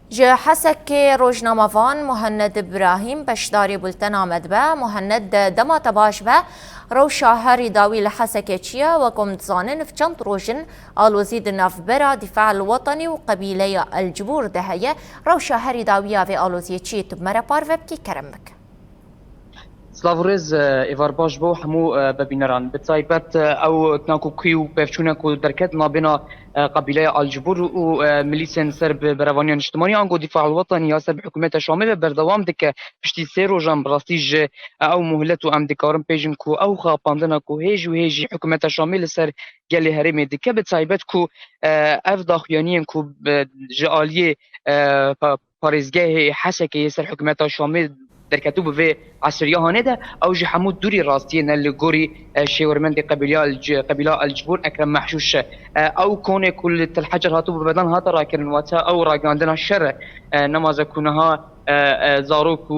جه حسك روجنامافان مهند ابراهیم بشداری بلتن آمد به مهند دما تباش به رو شاهری داوی لحسك چیا و کم زانن في چند روجن آلوزید نفبرا دفاع الوطني و قبیله الجبور دهیه رو شاهری داوی آوی آلوزی چی تب مرا پار وبکی کرم بک. سلاورز ایوار باش بو همو ببینران بتایبت او تناکو کیو بفچونکو درکت ما بین قبیله الجبور و ملیسن سرب بروانیان اجتماعی آنگو دفاع الوطنی یا سرب حکومت شامل بردوام دکه پشتی سه روزان براستیج او مهلت و ام دکارم پیجن کو او خاپاندنا کو هیج و هیجی حکومت شامل سر گلی هرم دکه بتایبت کو اف داخیانین کو جالیه پارێزگای حەسەکە سەر حکومەتا شامل دەرکەتوو بڤێ عسریەهانێ de ew ji hemû dûrî rastiyê li gorî şêwirmendê qebîla Elcbûr Ekrem Mehşûş ew konê ku li Tilhecer hatibû bi bedan hata rakirin wata ew ragihandina şer e nemaze ku niha zarok û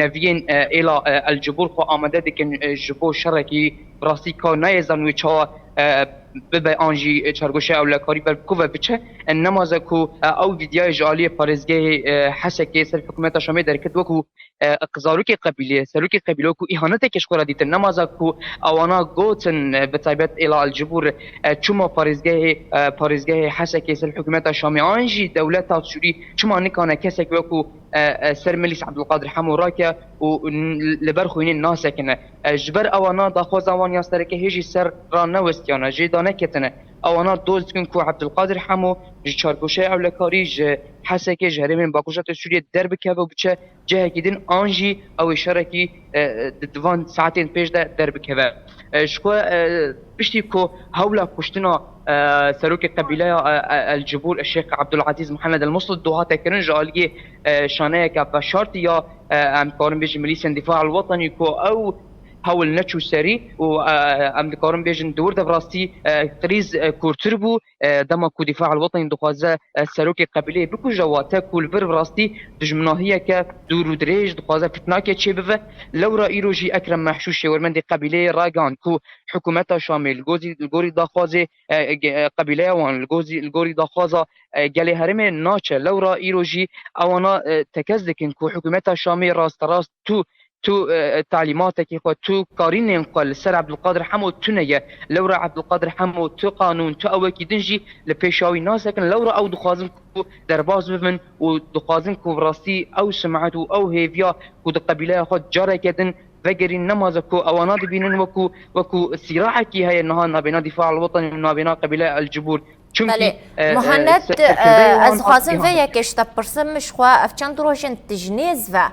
neviyên êla Elcbûr xwe amade dikin ji bo şerekî bi rastî kar nayêzan wê çawa bibe an jî çargoşa ewlekarî ber ku ve biçe nemaze ku ew vîdyayê ji aliyê parêzgehê Hesekê ser hikûmeta Şamê derket wekû qizarokê qebîlê serokê qebîle ku îhaneteke ji xwe re dîtin nemaze ku ewana gotin bi taybet êla Elcbûr çima parêzgehê Hesekê ser hikûmeta Şamê an jî dewleta Sûrî çima nikane kesek wekû سر مليس عبد القادر حمو راكا ولبر خوينين ناسكنا جبر اوانا داخوز اوان ياستركه هيجي سر رانا وستيانا جي دانكتنا اوانا دوز كن كو عبد القادر حمو جي چاركوشه اولكاري جي حسكه جهري من باكوشات سوريا درب كابو بچه جه كيدن انجي او شركي دوان ساعتين پیش ده درب كابو شكو بشتي كو هولا كشتنا سروك قبيلة الجبور الشيخ عبد العزيز محمد المصلي دوها تكرن جالية شانية كبشارتي يا ام كارم بيجي مليس الدفاع الوطني كو او هول نتشو سري و ام كارم بيجن دور دفراستي قريز كورتربو دما كو دفاع الوطني دخوازه سروك قبيلة بكو جواتا كل بر براستي دجمناهية ك دور دريج دخوازه فتناك تشيبه لو رأيروجي اكرم محشوش ورمندي قبيلة راغان كو حكومتا شامل الجوري داخوازه قبيله وان الجوري داخوازه گلی هرم ناچه لو را ایروجی اوانا تکزدکن کو حکومت شامی راست تو تعلیماتك خو تو قارين قال سر عبد القادر حمو تنيه لورا عبد القادر حمو تو قانون تو اوكي دنجي لبيشاوي ناس لكن لورا او دخازن درباز بمن ودخازن كو براستي او سمعتو او هيفيا كو قبيله خو جاره كدن فجرين نمازكو اوانا دبينن وكو صراعكي هي النهار نابنا دفاع الوطني ونابنا قبيله الجبور بله مهند از خواستم و یکش تا پرسم مشخوا افچند روشن تجنیز و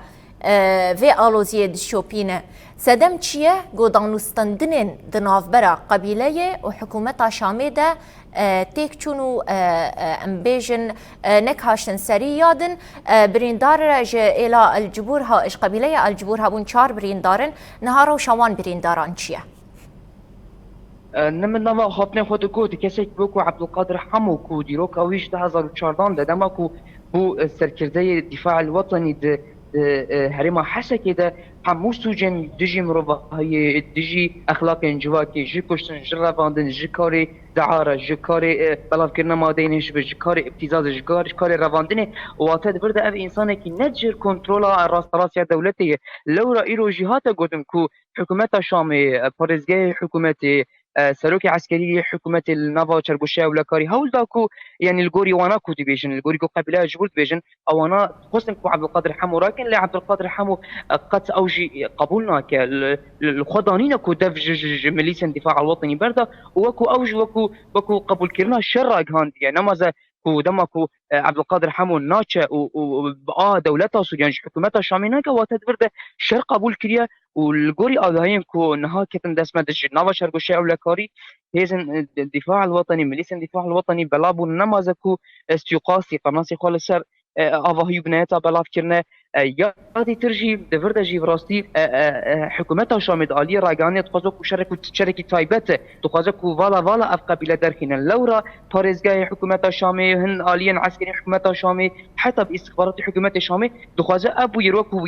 في آلوزية دشوبينة سدم چیه گودانوستندنین دنافبرا قبیله و حکومت شامده تیک چونو امبیجن نکهاشتن سری یادن بریندار رج ایلا الجبور ها اش قبیله الجبور ها بون 4 بریندارن نهارو شوان برینداران چیه؟ نمن نما خاطن خود گوت کسی بکو عبدالقادر حمو کو دیروک اویش 2014 ده دما کو بو سرکرده دفاع الوطني ده هرما حسكي ده همو سوجن دجي مروباهي دجي اخلاق انجواكي جي كشتن جرافاندن جي كاري دعارة جي كاري بلاف كرنا مادينش بجي كاري ابتزاز جي كاري رافاندن واتد برده اف انسانكي نجر كنترولا راستراسيا دولتي لو رأيرو جهاتا قدم كو حكومة شامي بارزجي حكومتي سروك عسكري حكومة النافا تشربوشا ولا كاري هول داكو يعني الجوري وانا كو ديفيجن الجوري كو قبيله جبور ديفيجن او انا خصن كو عبد القادر حمو راكن لا عبد القادر حمو قد اوجي قبولنا الخضانين كو دف مليس الدفاع الوطني برده وكو اوجي وكو قبول كرنا الشر هاندي يعني نماذا كو دمكو عبد القادر حمو ناتشا و دولتها سوريان حكومتها شامينا وتدبر ده شر قبول كريا والجوري آذاين كو نها كتن دسمة الجنابة شرقوشة أولكاري هيزن الدفاع الوطني مليس الدفاع الوطني بلابو نمازكو استيقاسي قناصي خالص سر آواهي بنايتا بلاف كرنا يادي ترجي دفرد جي براستي حكومتها شامد آلية راقانية تخوزوك شركي تايبت تخوزوك فالا أف قبيلة درخينا لورا باريزغاي حكومتها شامي هن آليا عسكري حكومتها شامي حتى باستخبارات حكومت شامي تخوزو أبو يروكو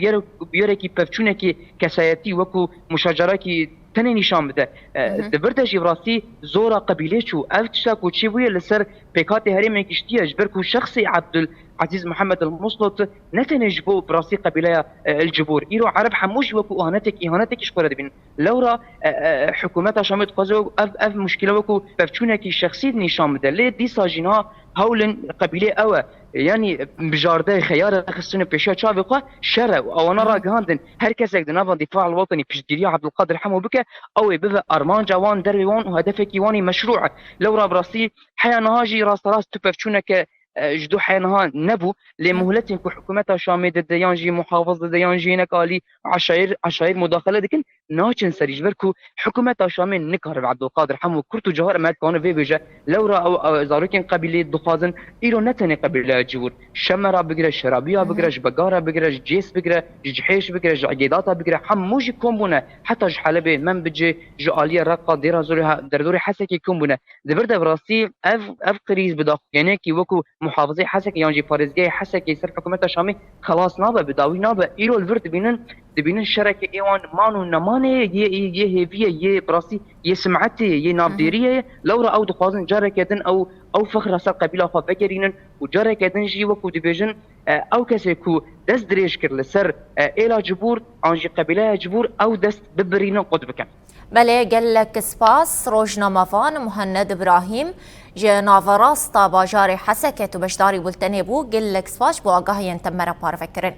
بيركي بفچونكي كسايتي وكو مشاجركي تنه نشان بده دبرده جی براستی زورا قبیله چو اف تشتا کو چی بوی لسر پیکات هرم کشتیه جبر کو شخص عزيز محمد المسلط نتنج بو براسي قبيله الجبور ايرو عرب حموش وكو اهانتك شكورة دبين لورا حكومات شامت قزو اف مشكله وكو بفچونكي شخصي نشان بده لي دي ساجينا هولن قبيله او يعني بجارده خيار خصنا بيشا تشافقه شرع او انا راغاندن هر كسك دنا دفاع الوطني بجديريا عبد القادر حمو بك او بذا ارمان جوان دروان وهدفك يواني مشروع لورا براسي حيانهاجي راس تبفچونك جدو حينها نبو لمهلتين كحكومة شامي ضد يانجي محافظ ضد يانجي نكالي عشاير مداخلة دكن ناچن سريج بركو حكومة شامي نكهر عبد القادر حمو كرتو جوهر ما كان في بيجا لورا او زاروكين قبيله دخازن ايرو نتني قبيله جبور شمرا بقرا شرابيه بقرا بقاره بقرا جيس بقرا جحيش بقرا عقيداتا بقرا حموجي كومبونه حتى حلبه من بجي جاليه رقه ديرا زورها دردوري حسكي كومبونه دبرده براسي اف قريز بداخ يعني كي وكو محافظي حسكي يانجي فارزجي حسكي سر حكومه شامي خلاص نابه بداوي نابه ايرو الفرد دبينن شركه ايوان مانو نمانه يه هيفيه يه براسي يه سمعتي يه نافديريه لورا او دخوازن جاركتن او فخر سر قبيله خو فكرينن وجاركتن جي وكو ديفيجن او كسكو دست دريش كر لسر الى جبور انجي قبيله جبور او دست ببرينن قد بكن بله قال لك سپاس روزنامه‌وان مهند ابراهیم جناوراست باجار حسکت و بشداری بولتنی بو قال لك سپاس بو آگاهی انتمرا پار فکرن